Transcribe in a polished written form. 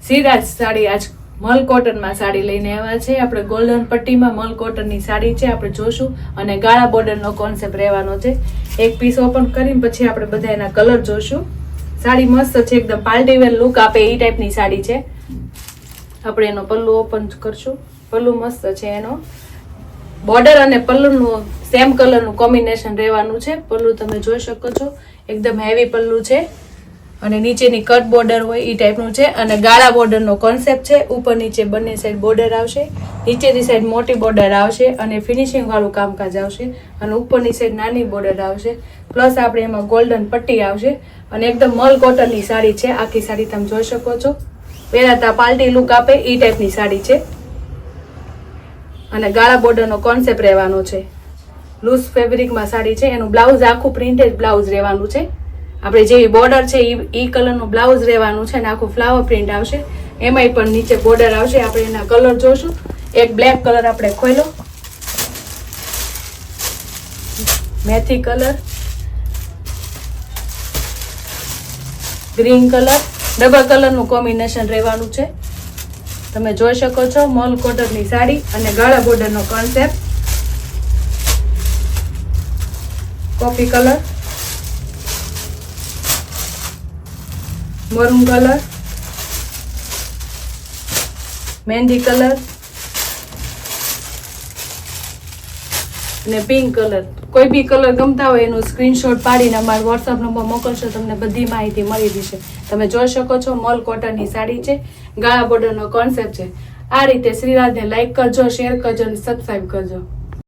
શ્રીરાજ સાડી આજ મલ કોટનમાં સાડી લઈને આવ્યા છે. આપણે ગોલ્ડન પટ્ટીમાં મલ કોટનની સાડી છે, આપણે જોશું. અને ગાળા બોર્ડરનો કોન્સેપ્ટ રહેવાનો છે. એક પીસ ઓપન કરીને પછી આપણે બધા એના કલર જોશું. સાડી મસ્ત છે, એકદમ પાર્ટી વેર લુક આપે એ ટાઈપની સાડી છે. આપણે એનો પલ્લુ ઓપન કરશું. પલ્લુ મસ્ત છે, એનો બોર્ડર અને પલ્લુનું સેમ કલરનું કોમ્બિનેશન રહેવાનું છે. પલ્લુ તમે જોઈ શકો છો, એકદમ હેવી પલ્લુ છે અને નીચેની કટ બોર્ડર હોય એ ટાઈપનું છે. અને ગાળા બોર્ડરનો કોન્સેપ્ટ છે. ઉપર નીચે બંને સાઈડ બોર્ડર આવશે, નીચેની સાઈડ મોટી બોર્ડર આવશે અને ફિનિશિંગ વાળું કામકાજ આવશે. અને ઉપરની સાઈડ નાની બોર્ડર આવશે, પ્લસ આપણે એમાં ગોલ્ડન પટ્ટી આવશે. અને એકદમ મલ કોટનની સાડી છે. આખી સાડી તમે જોઈ શકો છો, પહેરાતા પાર્ટી લુક આપે એ ટાઈપની સાડી છે. અને ગાળા બોર્ડરનો કોન્સેપ્ટ રહેવાનો છે. લૂઝ ફેબ્રિકમાં સાડી છે. એનું બ્લાઉઝ આખું પ્રિન્ટેડ બ્લાઉઝ રહેવાનું છે. આપણે જેવી બોર્ડર છે એ કલરનું બ્લાઉઝ રહેવાનું છે અને આખું ફ્લાવર પ્રિન્ટ આવશે. એમાંય પણ નીચે બોર્ડર આવશે. આપણે એના કલર જોશું. એક બ્લેક કલર આપણે ખોલ્યો, મેથી કલર, ગ્રીન કલર, ડબલ કલરનું કોમ્બિનેશન રહેવાનું છે. તમે જોઈ શકો છો મલ કોટનની સાડી અને ગાળા બોર્ડરનો concept. Coffee colour, maroon colour, mehndi colour અને પિંક કલર. કોઈ બી કલર ગમતા હોય એનું સ્ક્રીનશોટ પાડીને અમારા વોટ્સઅપ નંબર મોકલશો, તમને બધી માહિતી મળી જશે. તમે જોઈ શકો છો મલ કોટનની સાડી છે, ગાળા બોર્ડરનો કોન્સેપ્ટ છે. આ રીતે શ્રીરાજને લાઈક કરજો, શેર કરજો અને સબસ્ક્રાઈબ કરજો.